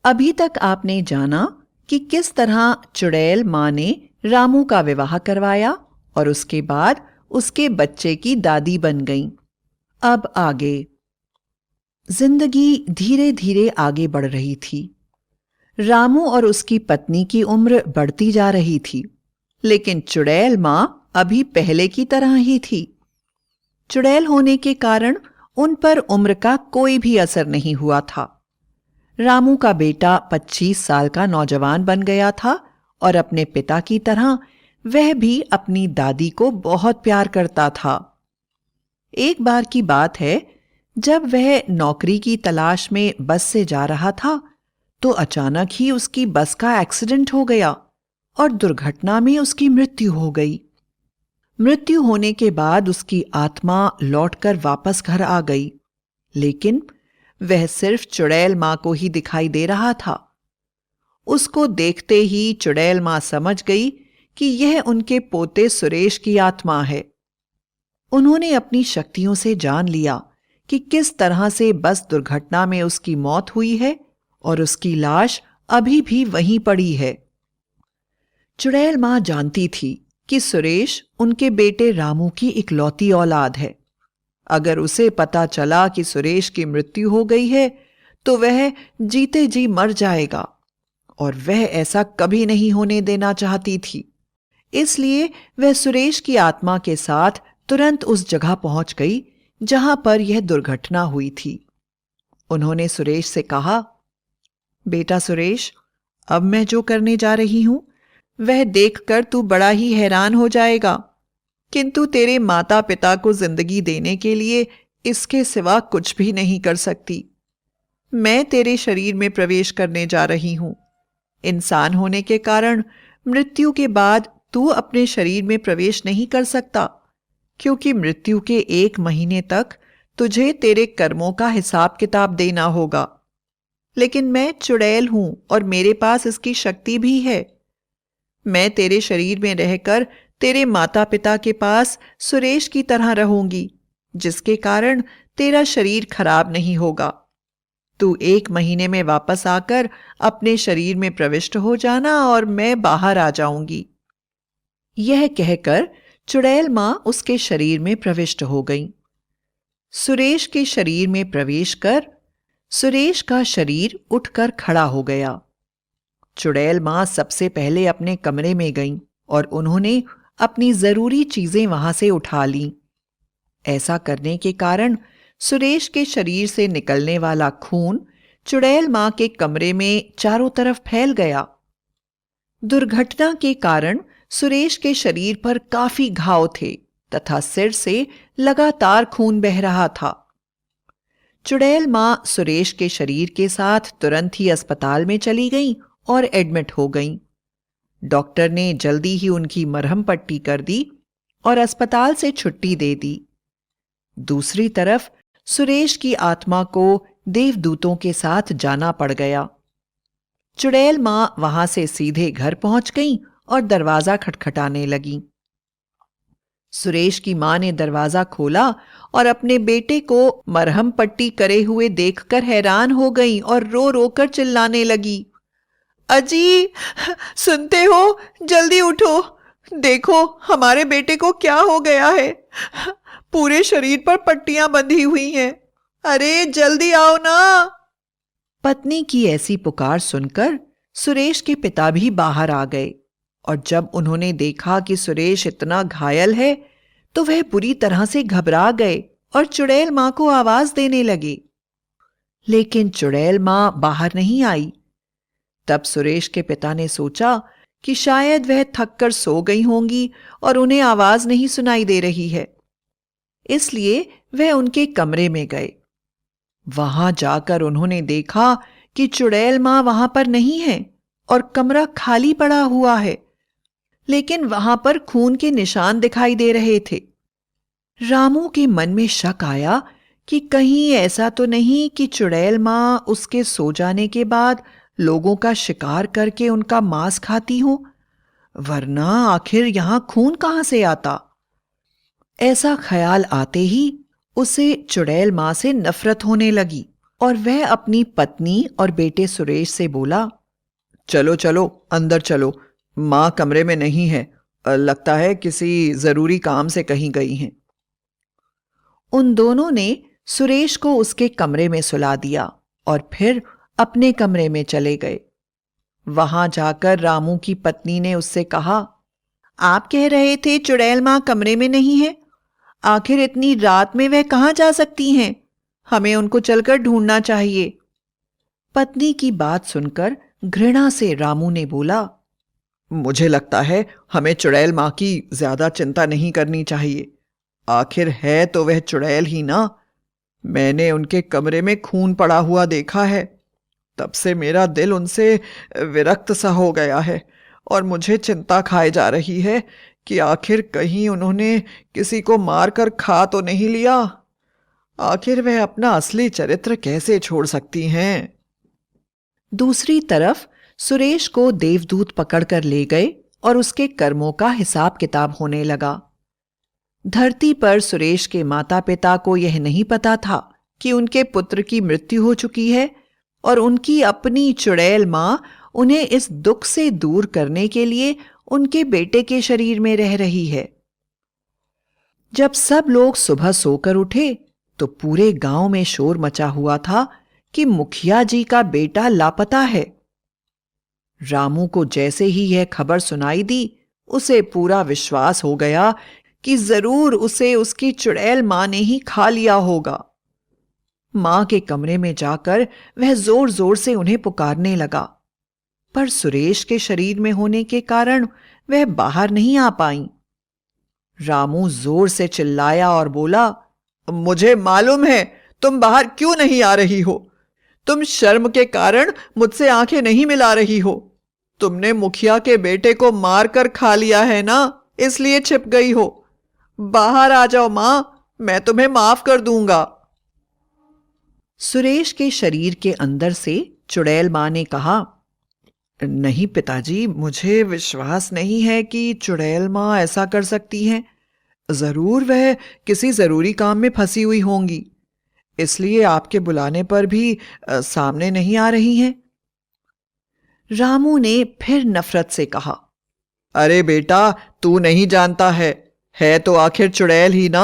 अभी तक आपने जाना कि किस तरह चुड़ैल माँ ने रामू का विवाह करवाया और उसके बाद उसके बच्चे की दादी बन गईं। अब आगे। जिंदगी धीरे धीरे आगे बढ़ रही थी। रामू और उसकी पत्नी की उम्र बढ़ती जा रही थी, लेकिन चुड़ैल माँ अभी पहले की तरह ही थी। चुड़ैल होने के कारण उन पर उम्र का कोई भी असर नहीं हुआ था। रामू का बेटा 25 साल का नौजवान बन गया था और अपने पिता की तरह वह भी अपनी दादी को बहुत प्यार करता था। एक बार की बात है, जब वह नौकरी की तलाश में बस से जा रहा था तो अचानक ही उसकी बस का एक्सीडेंट हो गया और दुर्घटना में उसकी मृत्यु हो गई। मृत्यु होने के बाद उसकी आत्मा लौटकर वापस घर आ गई, लेकिन वह सिर्फ चुड़ैल माँ को ही दिखाई दे रहा था। उसको देखते ही चुड़ैल माँ समझ गई कि यह उनके पोते सुरेश की आत्मा है। उन्होंने अपनी शक्तियों से जान लिया कि किस तरह से बस दुर्घटना में उसकी मौत हुई है और उसकी लाश अभी भी वहीं पड़ी है। चुड़ैल माँ जानती थी कि सुरेश उनके बेटे रामू की इकलौती औलाद है। अगर उसे पता चला कि सुरेश की मृत्यु हो गई है तो वह जीते जी मर जाएगा, और वह ऐसा कभी नहीं होने देना चाहती थी। इसलिए वह सुरेश की आत्मा के साथ तुरंत उस जगह पहुंच गई जहां पर यह दुर्घटना हुई थी। उन्होंने सुरेश से कहा, बेटा सुरेश, अब मैं जो करने जा रही हूं वह देखकर तू बड़ा ही हैरान हो जाएगा, किंतु तेरे माता पिता को जिंदगी देने के लिए इसके सिवा कुछ भी नहीं कर सकती। मैं तेरे शरीर में प्रवेश करने जा रही हूं। इंसान होने के कारण मृत्यु के बाद तू अपने शरीर में प्रवेश नहीं कर सकता, क्योंकि मृत्यु के 1 महीने तक तुझे तेरे कर्मों का हिसाब किताब देना होगा। लेकिन मैं चुड़ैल हूं और मेरे पास इसकी शक्ति भी है। मैं तेरे शरीर में रहकर तेरे माता पिता के पास सुरेश की तरह रहूंगी, जिसके कारण तेरा शरीर खराब नहीं होगा। तू 1 महीने में वापस आकर अपने शरीर में प्रविष्ट हो जाना और मैं बाहर आ जाऊंगी। यह कहकर चुड़ैल मां उसके शरीर में प्रविष्ट हो गई। सुरेश के शरीर में प्रवेश कर सुरेश का शरीर उठकर खड़ा हो गया। चुड़ैल मां सबसे पहले अपने कमरे में गईं और उन्होंने अपनी जरूरी चीजें वहां से उठा लीं। ऐसा करने के कारण सुरेश के शरीर से निकलने वाला खून चुड़ैल मां के कमरे में चारों तरफ फैल गया। दुर्घटना के कारण सुरेश के शरीर पर काफी घाव थे तथा सिर से लगातार खून बह रहा था। चुड़ैल मां सुरेश के शरीर के साथ तुरंत ही अस्पताल में चली गई और एडमिट हो गई। डॉक्टर ने जल्दी ही उनकी मरहम पट्टी कर दी और अस्पताल से छुट्टी दे दी। दूसरी तरफ सुरेश की आत्मा को देवदूतों के साथ जाना पड़ गया। चुड़ैल मां वहां से सीधे घर पहुंच गई और दरवाजा खटखटाने लगी। सुरेश की मां ने दरवाजा खोला और अपने बेटे को मरहम पट्टी करे हुए देखकर हैरान हो गई और रो रो कर चिल्लाने लगी, अजी, सुनते हो? जल्दी उठो, देखो हमारे बेटे को क्या हो गया है। पूरे शरीर पर पट्टियां बंधी हुई हैं। अरे जल्दी आओ ना। पत्नी की ऐसी पुकार सुनकर सुरेश के पिता भी बाहर आ गए और जब उन्होंने देखा कि सुरेश इतना घायल है तो वह बुरी तरह से घबरा गए और चुड़ैल मां को आवाज देने लगे, लेकिन चुड़ैल मां बाहर नहीं आई। तब सुरेश के पिता ने सोचा कि शायद वह थककर सो गई होंगी और उन्हें आवाज नहीं सुनाई दे रही है, इसलिए वह उनके कमरे में गए। वहां जाकर उन्होंने देखा कि चुड़ैल मां वहां पर नहीं है और कमरा खाली पड़ा हुआ है, लेकिन वहां पर खून के निशान दिखाई दे रहे थे। रामू के मन में शक आया कि कहीं ऐसा तो नहीं कि चुड़ैल मां उसके सो जाने के बाद लोगों का शिकार करके उनका मांस खाती हो, वरना आखिर यहां खून कहां से आता। ऐसा ख्याल आते ही उसे चुड़ैल मां से नफरत होने लगी और वह अपनी पत्नी और बेटे सुरेश से बोला, चलो चलो अंदर चलो, माँ कमरे में नहीं है, लगता है किसी जरूरी काम से कहीं गई हैं। उन दोनों ने सुरेश को उसके कमरे में सुला दिया और फिर अपने कमरे में चले गए। वहां जाकर रामू की पत्नी ने उससे कहा, आप कह रहे थे चुड़ैल माँ कमरे में नहीं है, आखिर इतनी रात में वह कहां जा सकती हैं? हमें उनको चलकर ढूंढना चाहिए। पत्नी की बात सुनकर घृणा से रामू ने बोला, मुझे लगता है हमें चुड़ैल माँ की ज्यादा चिंता नहीं करनी चाहिए। आखिर है तो वह चुड़ैल ही ना। मैंने उनके कमरे में खून पड़ा हुआ देखा है, तब से मेरा दिल उनसे विरक्त सा हो गया है और मुझे चिंता खाए जा रही है कि आखिर कहीं उन्होंने किसी को मारकर खा तो नहीं लिया। आखिर वह अपना असली चरित्र कैसे छोड़ सकती हैं? दूसरी तरफ सुरेश को देवदूत पकड़कर ले गए और उसके कर्मों का हिसाब किताब होने लगा। धरती पर सुरेश के माता पिता को यह नहीं पता था कि उनके पुत्र की मृत्यु हो चुकी है और उनकी अपनी चुड़ैल माँ उन्हें इस दुख से दूर करने के लिए उनके बेटे के शरीर में रह रही है। जब सब लोग सुबह सोकर उठे तो पूरे गांव में शोर मचा हुआ था कि मुखिया जी का बेटा लापता है। रामू को जैसे ही यह खबर सुनाई दी, उसे पूरा विश्वास हो गया कि जरूर उसे उसकी चुड़ैल मां ने ही खा लिया होगा। मां के कमरे में जाकर वह जोर जोर से उन्हें पुकारने लगा, पर सुरेश के शरीर में होने के कारण वह बाहर नहीं आ पाई। रामू जोर से चिल्लाया और बोला, मुझे मालूम है तुम बाहर क्यों नहीं आ रही हो। तुम शर्म के कारण मुझसे आंखें नहीं मिला रही हो। तुमने मुखिया के बेटे को मार कर खा लिया है ना, इसलिए छिप गई हो। बाहर आ जाओ मां, मैं तुम्हें माफ कर दूंगा। सुरेश के शरीर के अंदर से चुड़ैल मां ने कहा, नहीं पिताजी, मुझे विश्वास नहीं है कि चुड़ैल मां ऐसा कर सकती हैं। जरूर वह किसी जरूरी काम में फंसी हुई होंगी, इसलिए आपके बुलाने पर भी सामने नहीं आ रही हैं। रामू ने फिर नफरत से कहा, अरे बेटा, तू नहीं जानता है तो आखिर चुड़ैल ही ना,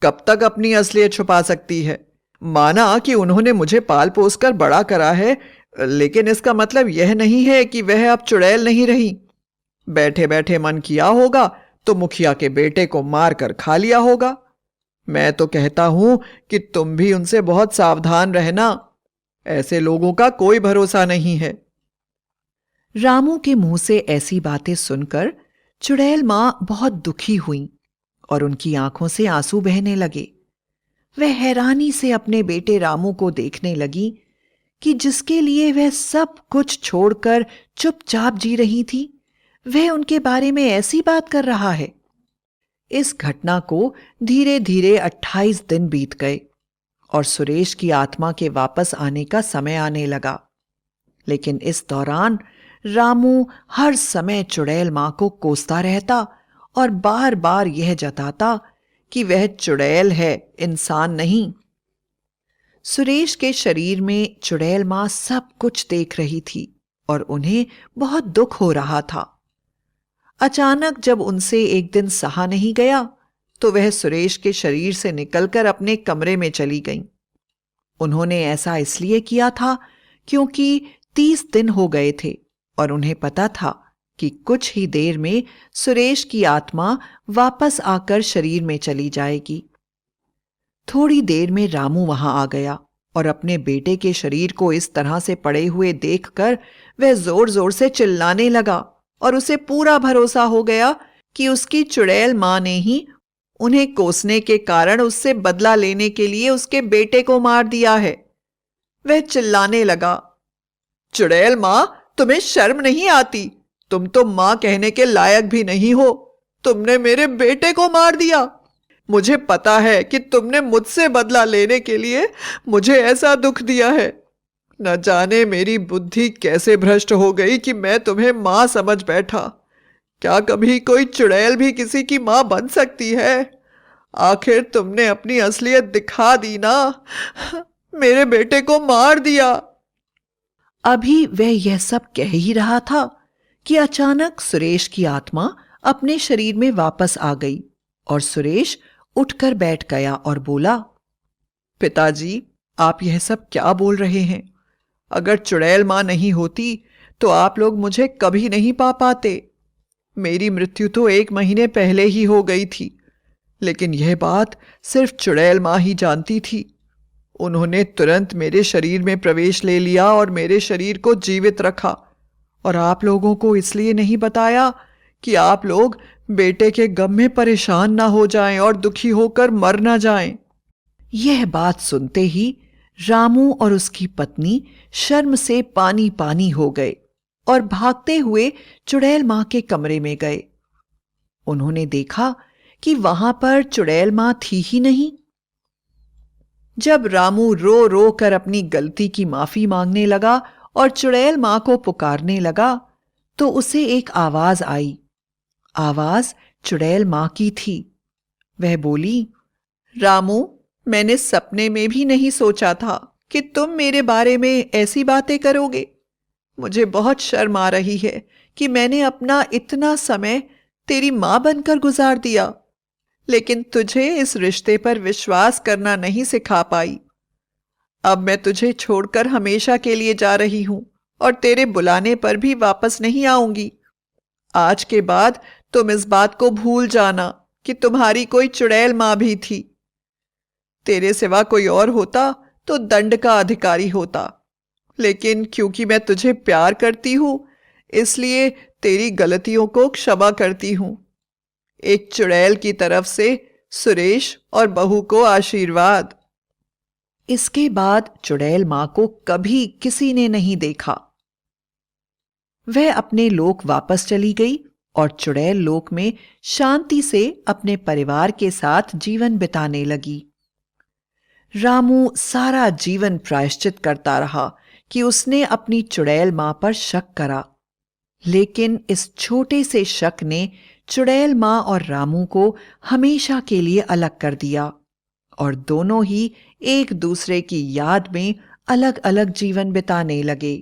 कब तक अपनी असलियत छुपा सकती है। माना कि उन्होंने मुझे पाल पोस कर बड़ा करा है, लेकिन इसका मतलब यह नहीं है कि वह अब चुड़ैल नहीं रही। बैठे बैठे मन किया होगा तो मुखिया के बेटे को मार कर खा लिया होगा। मैं तो कहता हूं कि तुम भी उनसे बहुत सावधान रहना, ऐसे लोगों का कोई भरोसा नहीं है। रामू के मुंह से ऐसी बातें सुनकर चुड़ैल मां बहुत दुखी हुई और उनकी आंखों से आंसू बहने लगे। वह हैरानी से अपने बेटे रामू को देखने लगी कि जिसके लिए वह सब कुछ छोड़कर चुपचाप जी रही थी, वह उनके बारे में ऐसी बात कर रहा है। इस घटना को धीरे धीरे 28 दिन बीत गए और सुरेश की आत्मा के वापस आने का समय आने लगा। लेकिन इस दौरान रामू हर समय चुड़ैल मां को कोसता रहता और बार बार यह जताता कि वह चुड़ैल है, इंसान नहीं। सुरेश के शरीर में चुड़ैल मां सब कुछ देख रही थी और उन्हें बहुत दुख हो रहा था। अचानक जब उनसे एक दिन सहा नहीं गया तो वह सुरेश के शरीर से निकलकर अपने कमरे में चली गईं। उन्होंने ऐसा इसलिए किया था क्योंकि 30 दिन हो गए थे और उन्हें पता था कि कुछ ही देर में सुरेश की आत्मा वापस आकर शरीर में चली जाएगी। थोड़ी देर में रामू वहां आ गया और अपने बेटे के शरीर को इस तरह से पड़े हुए देखकर वह जोर जोर से चिल्लाने लगा और उसे पूरा भरोसा हो गया कि उसकी चुड़ैल मां ने ही उन्हें कोसने के कारण उससे बदला लेने के लिए उसके बेटे को मार दिया है। वह चिल्लाने लगा, चुड़ैल मां, तुम्हें शर्म नहीं आती? तुम तो मां कहने के लायक भी नहीं हो। तुमने मेरे बेटे को मार दिया। मुझे पता है कि तुमने मुझसे बदला लेने के लिए मुझे ऐसा दुख दिया है। न जाने मेरी बुद्धि कैसे भ्रष्ट हो गई कि मैं तुम्हें मां समझ बैठा। क्या कभी कोई चुड़ैल भी किसी की मां बन सकती है? आखिर तुमने अपनी असलियत दिखा दी ना। मेरे बेटे को मार दिया। अभी वह यह सब कह ही रहा था कि अचानक सुरेश की आत्मा अपने शरीर में वापस आ गई और सुरेश उठकर बैठ गया और बोला, पिताजी, आप यह सब क्या बोल रहे हैं? अगर चुड़ैल मां नहीं होती तो आप लोग मुझे कभी नहीं पा पाते। मेरी मृत्यु तो 1 महीने पहले ही हो गई थी, लेकिन यह बात सिर्फ चुड़ैल मां ही जानती थी। उन्होंने तुरंत मेरे शरीर में प्रवेश ले लिया और मेरे शरीर को जीवित रखा, और आप लोगों को इसलिए नहीं बताया कि आप लोग बेटे के गम में परेशान ना हो जाएं और दुखी होकर मर ना जाएं। यह बात सुनते ही रामू और उसकी पत्नी शर्म से पानी पानी हो गए और भागते हुए चुड़ैल मां के कमरे में गए। उन्होंने देखा कि वहां पर चुड़ैल मां थी ही नहीं। जब रामू रो रो कर अपनी गलती की माफी मांगने लगा और चुड़ैल मां को पुकारने लगा तो उसे एक आवाज आई। आवाज चुड़ैल मां की थी। वह बोली, रामू, मैंने सपने में भी नहीं सोचा था कि तुम मेरे बारे में ऐसी बातें करोगे। मुझे बहुत शर्म आ रही है कि मैंने अपना इतना समय तेरी मां बनकर गुजार दिया, लेकिन तुझे इस रिश्ते पर विश्वास करना नहीं सिखा पाई। अब मैं तुझे छोड़कर हमेशा के लिए जा रही हूं और तेरे बुलाने पर भी वापस नहीं आऊंगी। आज के बाद तुम इस बात को भूल जाना कि तुम्हारी कोई चुड़ैल मां भी थी। तेरे सिवा कोई और होता तो दंड का अधिकारी होता, लेकिन क्योंकि मैं तुझे प्यार करती हूं इसलिए तेरी गलतियों को क्षमा करती हूं। एक चुड़ैल की तरफ से सुरेश और बहू को आशीर्वाद। इसके बाद चुड़ैल मां को कभी किसी ने नहीं देखा। वह अपने लोक वापस चली गई और चुड़ैल लोक में शांति से अपने परिवार के साथ जीवन बिताने लगी। रामू सारा जीवन प्रायश्चित करता रहा कि उसने अपनी चुड़ैल मां पर शक करा, लेकिन इस छोटे से शक ने चुड़ैल मां और रामू को हमेशा के लिए अलग कर दिया और दोनों ही एक दूसरे की याद में अलग अलग जीवन बिताने लगे।